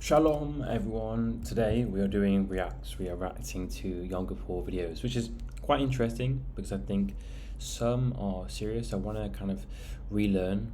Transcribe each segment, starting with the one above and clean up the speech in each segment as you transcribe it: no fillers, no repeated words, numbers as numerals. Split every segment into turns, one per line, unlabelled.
Shalom everyone, today we are doing reacts. We are reacting to Yom Kippur videos, which is quite interesting because I think some are serious. I want to kind of relearn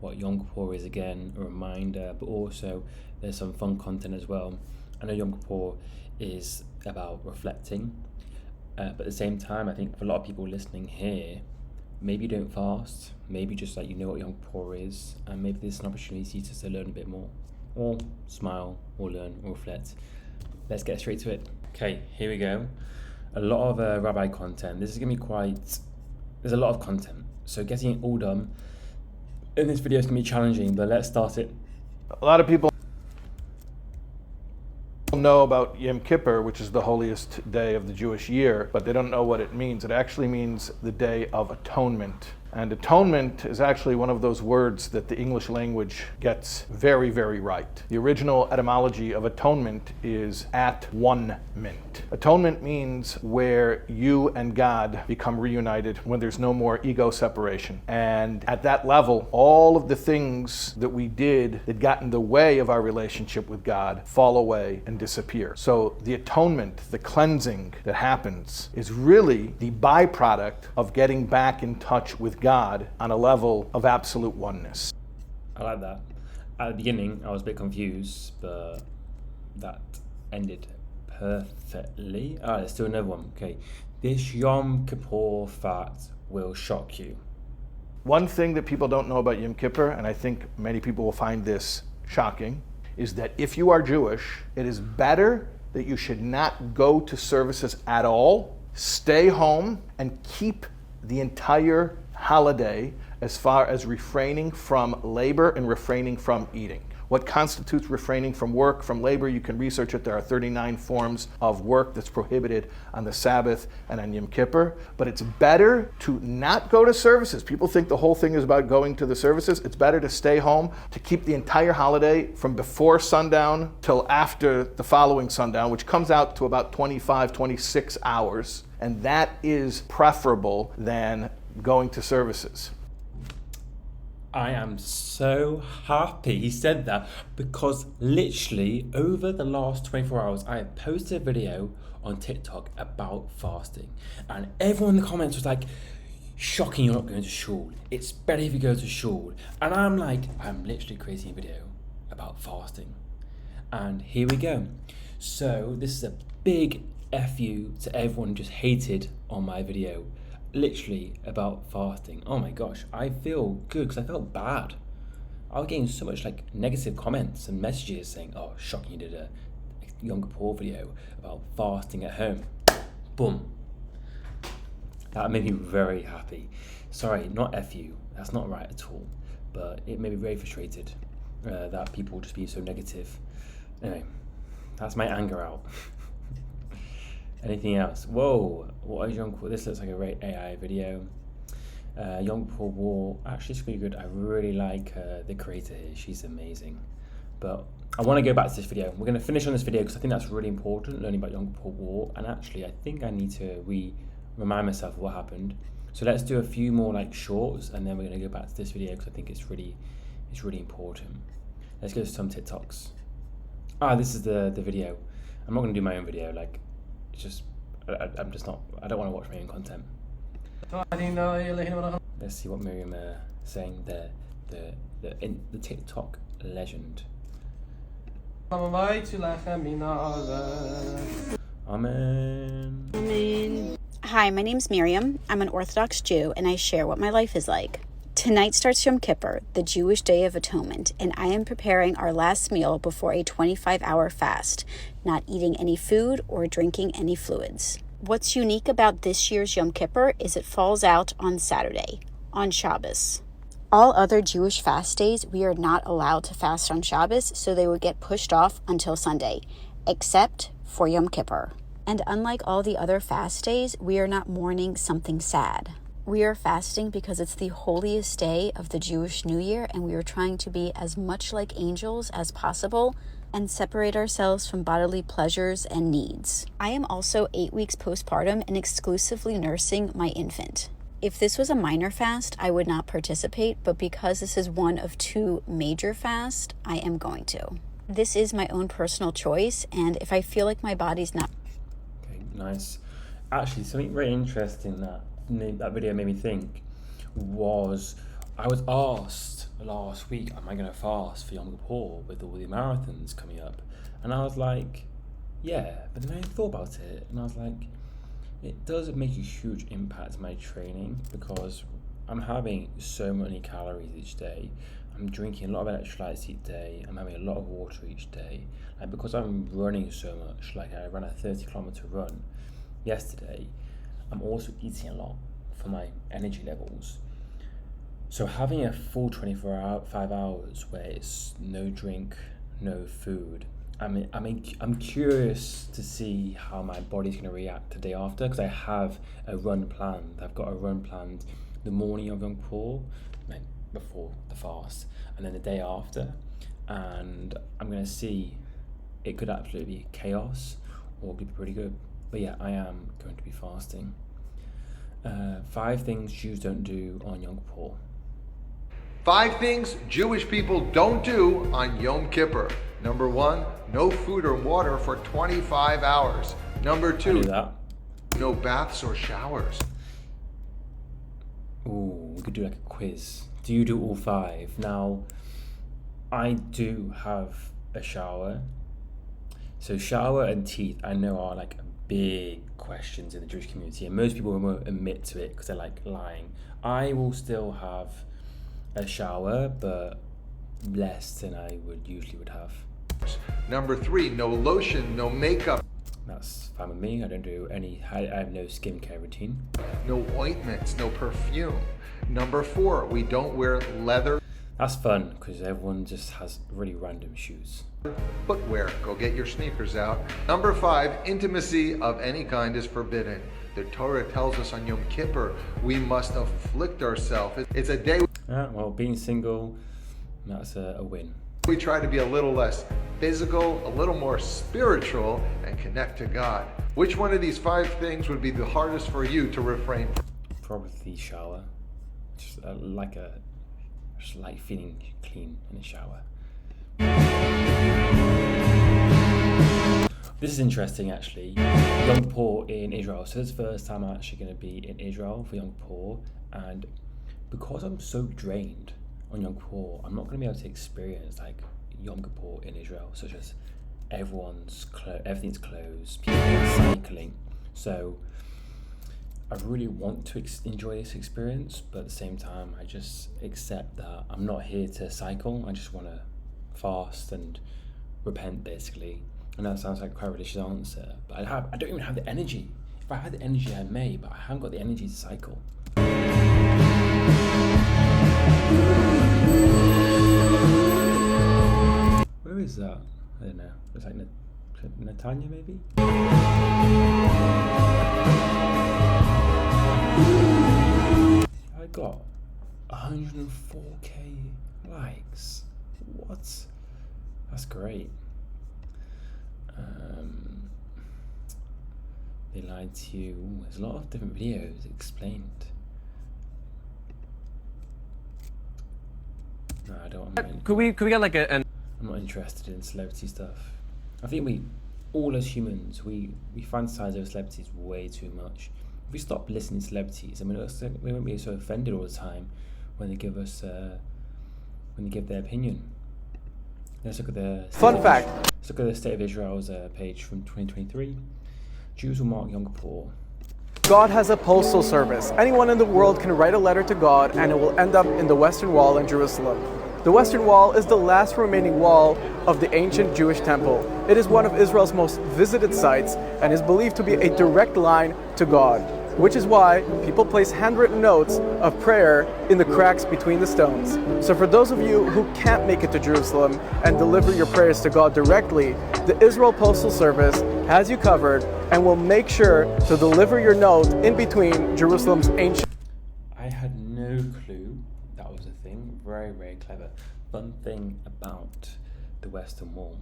what Yom Kippur is again, a reminder, but also there's some fun content as well. I know Yom Kippur is about reflecting, but at the same time I think for a lot of people listening here, maybe you don't fast, maybe just like you know what Yom Kippur is, and maybe there's an opportunity to learn a bit more, or smile, or learn, or reflect. Let's get straight to it. Okay, here we go. A lot of rabbi content. This is gonna be there's a lot of content, so getting it all done in this video is gonna be challenging, but let's start it.
A lot of people know about Yom Kippur, which is the holiest day of the Jewish year, but they don't know what it means. It actually means the Day of Atonement. And atonement is actually one of those words that the English language gets very, very right. The original etymology of atonement is at one-ment. Atonement means where you and God become reunited, when there's no more ego separation. And at that level, all of the things that we did that got in the way of our relationship with God fall away and disappear. So the atonement, the cleansing that happens, is really the byproduct of getting back in touch with God on a level of absolute oneness.
I like that. At the beginning, I was a bit confused, but that ended perfectly. Let's do another one. Okay. This Yom Kippur fact will shock you.
One thing that people don't know about Yom Kippur, and I think many people will find this shocking, is that if you are Jewish, it is better that you should not go to services at all, stay home, and keep the entire holiday as far as refraining from labor and refraining from eating. What constitutes refraining from work, from labor, you can research it. There are 39 forms of work that's prohibited on the Sabbath and on Yom Kippur, but it's better to not go to services. People think the whole thing is about going to the services. It's better to stay home, to keep the entire holiday from before sundown till after the following sundown, which comes out to about 25, 26 hours, and that is preferable than going to services.
I am so happy he said that, because literally over the last 24 hours I have posted a video on TikTok about fasting, and everyone in the comments was like, shocking you're not going to shul, it's better if you go to shul. And I'm like, I'm literally creating a video about fasting, and here we go. So this is a big FU to everyone who just hated on my video literally about fasting. Oh my gosh, I feel good because I felt bad. I was getting so much like negative comments and messages saying, oh, shocking you did a Yom Kippur video about fasting at home. Boom. That made me very happy. Sorry, not FU, that's not right at all, but it made me very frustrated that people just be so negative. Anyway, that's my anger out. Anything else? Whoa, what is Yom Kippur? This looks like a great AI video. Yom Kippur War, actually it's pretty good. I really like the creator here, she's amazing. But I want to go back to this video. We're going to finish on this video because I think that's really important, learning about Yom Kippur War. And actually, I think I need to remind myself of what happened. So let's do a few more like shorts, and then we're going to go back to this video because I think it's really important. Let's go to some TikToks. This is the video. I'm not going to do my own video, like, it's just, I'm just not, I don't want to watch my own content. Let's see what Miriam saying there, the TikTok legend. Amen.
Amen. Hi, my name's Miriam. I'm an Orthodox Jew, and I share what my life is like. Tonight starts Yom Kippur, the Jewish Day of Atonement, and I am preparing our last meal before a 25-hour fast, not eating any food or drinking any fluids. What's unique about this year's Yom Kippur is it falls out on Saturday, on Shabbos. All other Jewish fast days, we are not allowed to fast on Shabbos, so they would get pushed off until Sunday, except for Yom Kippur. And unlike all the other fast days, we are not mourning something sad. We are fasting because it's the holiest day of the Jewish New Year, and we are trying to be as much like angels as possible and separate ourselves from bodily pleasures and needs. I am also 8 weeks postpartum and exclusively nursing my infant. If this was a minor fast, I would not participate, but because this is one of 2 major fasts, I am going to. This is my own personal choice, and if I feel like my body's not
Okay, nice. Actually, something very interesting that video made me think was I was asked last week, am I going to fast for Yom Kippur with all the marathons coming up? And I was like, yeah. But then I thought about it, and I was like, it does make a huge impact on my training because I'm having so many calories each day. I'm drinking a lot of electrolytes each day. I'm having a lot of water each day. And because I'm running so much, like I ran a 30-kilometer run yesterday, I'm also eating a lot for my energy levels. So having a full 5 hours where it's no drink, no food, I'm curious to see how my body's going to react the day after, because I have a run planned. I've got a run planned the morning of Yom Kippur, like before the fast, and then the day after, and I'm going to see. It could absolutely be chaos or could be pretty good, but yeah, I am going to be fasting. 5 things Jews don't do on Yom Kippur.
5 things Jewish people don't do on Yom Kippur. Number 1, no food or water for 25 hours. Number
I
2,
do that.
no baths or showers.
Ooh, we could do like a quiz. Do you do all 5? Now, I do have a shower. So shower and teeth, I know, are like big questions in the Jewish community, and most people won't admit to it because they're like lying. I will still have a shower, but less than I usually would have.
Number 3, no lotion, no makeup,
That's fine with me. I don't do I have no skincare routine.
no ointments, no perfume. Number 4, we don't wear leather
That's fun because everyone just has really random shoes.
footwear. Go get your sneakers out. Number 5, intimacy of any kind is forbidden. The Torah tells us on Yom Kippur we must afflict ourselves. It's a day
Well, being single, that's a win.
we try to be a little less physical, a little more spiritual, and connect to God. Which one of these 5 things would be the hardest for you to refrain from?
Probably shower. Just like feeling clean in the shower. This is interesting actually. Yom Kippur in Israel. So this is the first time I'm actually going to be in Israel for Yom Kippur, and because I'm so drained on Yom Kippur, I'm not going to be able to experience like Yom Kippur in Israel, such as everything's closed, people are cycling. So I really want to enjoy this experience, but at the same time, I just accept that I'm not here to cycle. I just want to fast and repent, basically. And that sounds like quite a religious answer, but I don't even have the energy. If I had the energy, I may, but I haven't got the energy to cycle. Where is that? I don't know. It's like Netanya, maybe? I got 104k likes. What? That's great. They lied to you. Ooh, there's a lot of different videos explained. No, I don't.
Could we get like an?
I'm not interested in celebrity stuff. I think we, all as humans, we fantasize over celebrities way too much. If we stop listening to celebrities, I mean, we won't be so offended all the time when they give us, when they give their opinion. Let's look at the
Fun fact.
Let's look at the State of Israel's page from 2023. Jews will mark Yom Kippur.
God has a postal service. Anyone in the world can write a letter to God and it will end up in the Western Wall in Jerusalem. The Western Wall is the last remaining wall of the ancient Jewish temple. It is one of Israel's most visited sites and is believed to be a direct line to God, which is why people place handwritten notes of prayer in the cracks between the stones. So for those of you who can't make it to Jerusalem and deliver your prayers to God directly, the Israel Postal Service has you covered and will make sure to deliver your note in between Jerusalem's ancient.
I had no clue that was a thing. Very, very clever. Fun thing about the Western Wall,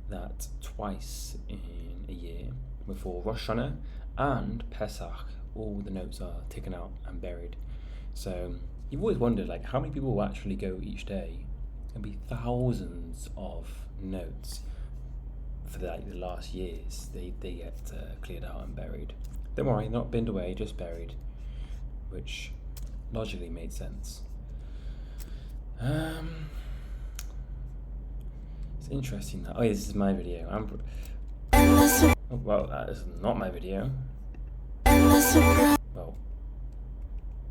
that twice in a year, before Rosh Hashanah and Pesach, all the notes are taken out and buried. So you've always wondered, like, how many people will actually go each day going to be thousands of notes for the last years. They get cleared out and buried. Don't worry, not binned away, just buried, which logically made sense. It's interesting that. Oh, yeah, this is my video. Well, that is not my video. Well,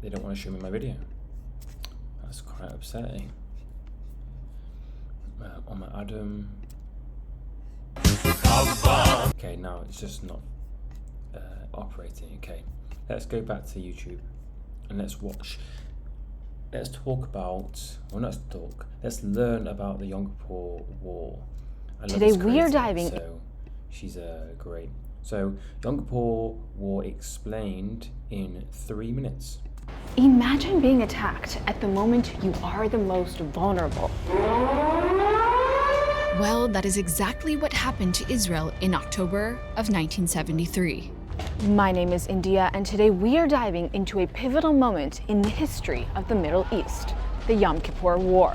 they don't want to show me my video. That's quite upsetting. On my Adam. Okay, now it's just not operating. Okay, let's go back to YouTube and let's watch. Let's talk about, well, let's learn about the Yom Kippur War.
Today we are diving.
So she's great. So Yom Kippur War explained in 3 minutes.
Imagine being attacked at the moment you are the most vulnerable.
Well, that is exactly what happened to Israel in October of 1973.
My name is India, and today we are diving into a pivotal moment in the history of the Middle East, the Yom Kippur War.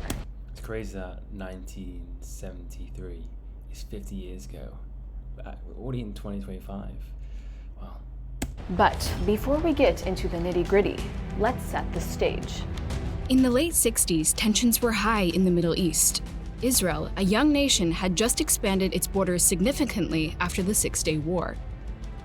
It's crazy that 1973 is 50 years ago. We're already in 2025. Wow.
But before we get into the nitty-gritty, let's set the stage.
In the late 60s, tensions were high in the Middle East. Israel, a young nation, had just expanded its borders significantly after the Six-Day War.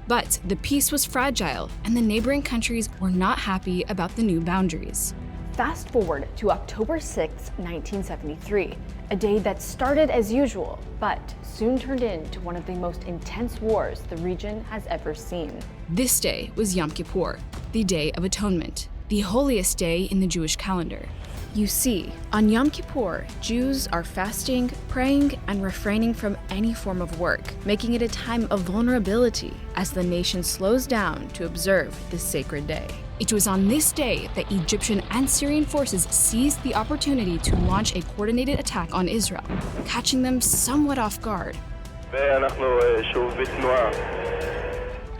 But the peace was fragile, and the neighboring countries were not happy about the new boundaries.
Fast forward to October 6, 1973, a day that started as usual, but soon turned into one of the most intense wars the region has ever seen.
This day was Yom Kippur, the Day of Atonement, the holiest day in the Jewish calendar. You see, on Yom Kippur, Jews are fasting, praying, and refraining from any form of work, making it a time of vulnerability as the nation slows down to observe this sacred day. It was on this day that Egyptian and Syrian forces seized the opportunity to launch a coordinated attack on Israel, catching them somewhat off guard.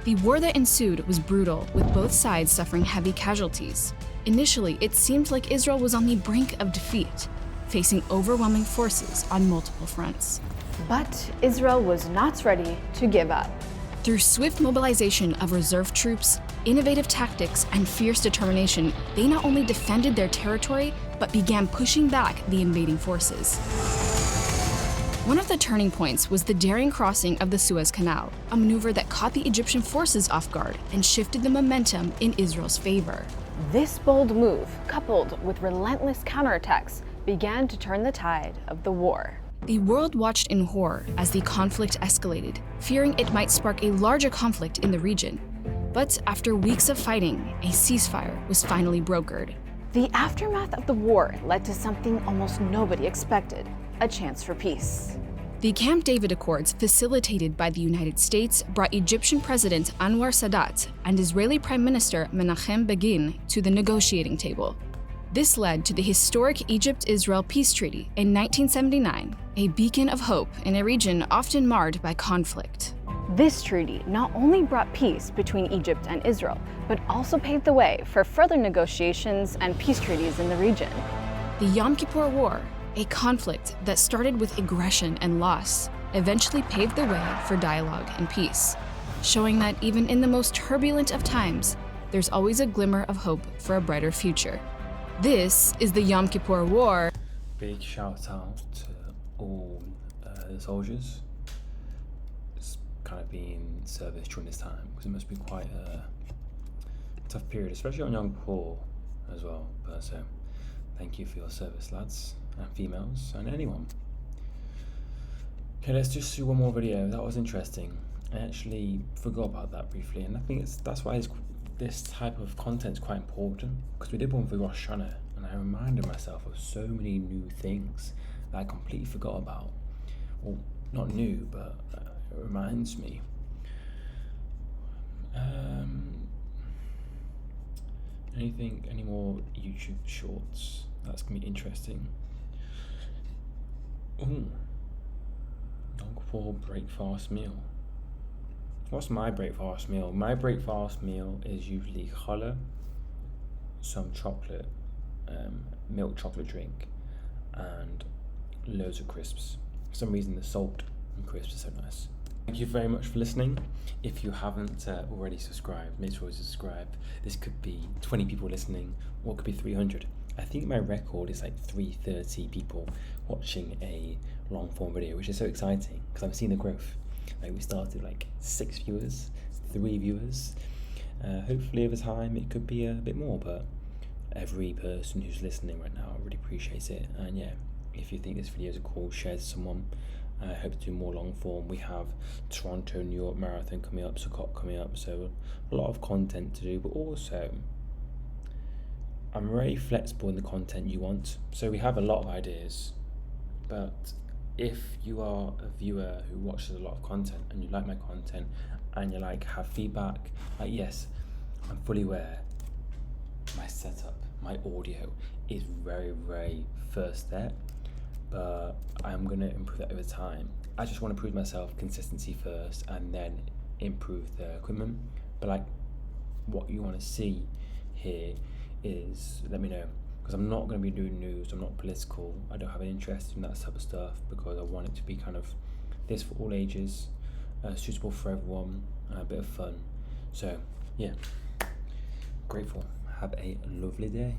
The war that ensued was brutal, with both sides suffering heavy casualties. Initially, it seemed like Israel was on the brink of defeat, facing overwhelming forces on multiple fronts.
But Israel was not ready to give up.
Through swift mobilization of reserve troops, innovative tactics, and fierce determination, they not only defended their territory, but began pushing back the invading forces. One of the turning points was the daring crossing of the Suez Canal, a maneuver that caught the Egyptian forces off guard and shifted the momentum in Israel's favor.
This bold move, coupled with relentless counterattacks, began to turn the tide of the war.
The world watched in horror as the conflict escalated, fearing it might spark a larger conflict in the region. But after weeks of fighting, a ceasefire was finally brokered.
The aftermath of the war led to something almost nobody expected: a chance for peace.
The Camp David Accords, facilitated by the United States, brought Egyptian President Anwar Sadat and Israeli Prime Minister Menachem Begin to the negotiating table. This led to the historic Egypt-Israel Peace Treaty in 1979, a beacon of hope in a region often marred by conflict.
This treaty not only brought peace between Egypt and Israel, but also paved the way for further negotiations and peace treaties in the region.
The Yom Kippur War, a conflict that started with aggression and loss, eventually paved the way for dialogue and peace, showing that even in the most turbulent of times, there's always a glimmer of hope for a brighter future. This is the Yom Kippur War.
Big shout out to all the soldiers. It's kind of been in service during this time, because it must be quite a tough period, especially on Yom Kippur as well. But so, thank you for your service, lads and females, and anyone. Okay, let's just do one more video. That was interesting. I actually forgot about that briefly, and I think that's why this type of content is quite important, because we did one for Rosh Hashanah, and I reminded myself of so many new things that I completely forgot about. Well, not new, but it reminds me. Any more YouTube shorts? That's gonna be interesting. Ooh, Yom Kippur breakfast meal. What's my breakfast meal? My breakfast meal is usually challah, some chocolate, milk chocolate drink, and loads of crisps. For some reason the salt and crisps are so nice. Thank you very much for listening. If you haven't already subscribed, make sure to subscribe. This could be 20 people listening, or it could be 300. I think my record is like 330 people watching a long form video, which is so exciting because I'm seeing the growth. Like we started like 6 viewers, 3 viewers. Hopefully over time it could be a bit more, but every person who's listening right now, I really appreciate it. And yeah, if you think this video is cool, share it to someone. I hope to do more long form. We have Toronto, New York Marathon coming up, Sukot coming up, so a lot of content to do, but also I'm very flexible in the content you want. So we have a lot of ideas, but if you are a viewer who watches a lot of content and you like my content and you like have feedback, like yes, I'm fully aware my setup, my audio is very, very first step, but I'm gonna improve that over time. I just want to prove myself, consistency first, and then improve the equipment. But like, what you want to see here is, let me know, because I'm not going to be doing news. I'm not political. I don't have an interest in that type of stuff because I want it to be kind of this for all ages, suitable for everyone, a bit of fun. So yeah, grateful. Have a lovely day.